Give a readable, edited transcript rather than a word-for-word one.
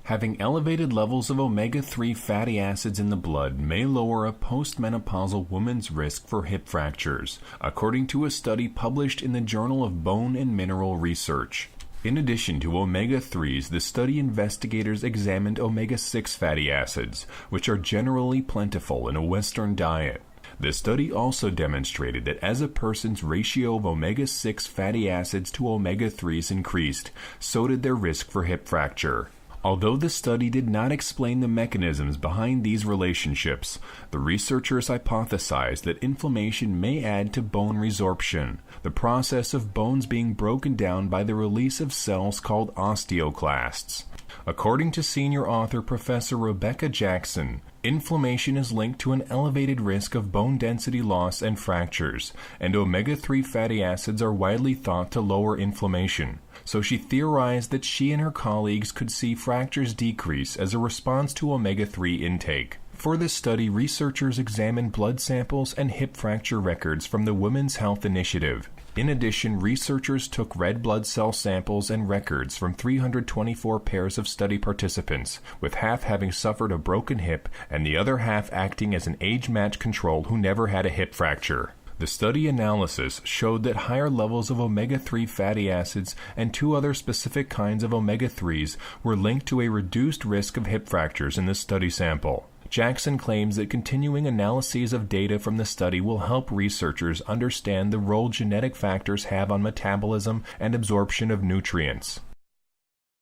Having elevated levels of omega-3 fatty acids in the blood may lower a postmenopausal woman's risk for hip fractures, according to a study published in the Journal of Bone and Mineral Research. In addition to omega-3s, the study investigators examined omega-6 fatty acids, which are generally plentiful in a Western diet. The study also demonstrated that as a person's ratio of omega-6 fatty acids to omega-3s increased, so did their risk for hip fracture. Although the study did not explain the mechanisms behind these relationships, the researchers hypothesized that inflammation may add to bone resorption, the process of bones being broken down by the release of cells called osteoclasts. According to senior author Professor Rebecca Jackson, inflammation is linked to an elevated risk of bone density loss and fractures, and omega-3 fatty acids are widely thought to lower inflammation. So she theorized that she and her colleagues could see fractures decrease as a response to omega-3 intake. For this study, researchers examined blood samples and hip fracture records from the Women's Health Initiative. In addition, researchers took red blood cell samples and records from 324 pairs of study participants, with half having suffered a broken hip and the other half acting as an age-matched control who never had a hip fracture. The study analysis showed that higher levels of omega-3 fatty acids and two other specific kinds of omega-3s were linked to a reduced risk of hip fractures in the study sample. Jackson claims that continuing analyses of data from the study will help researchers understand the role genetic factors have on metabolism and absorption of nutrients.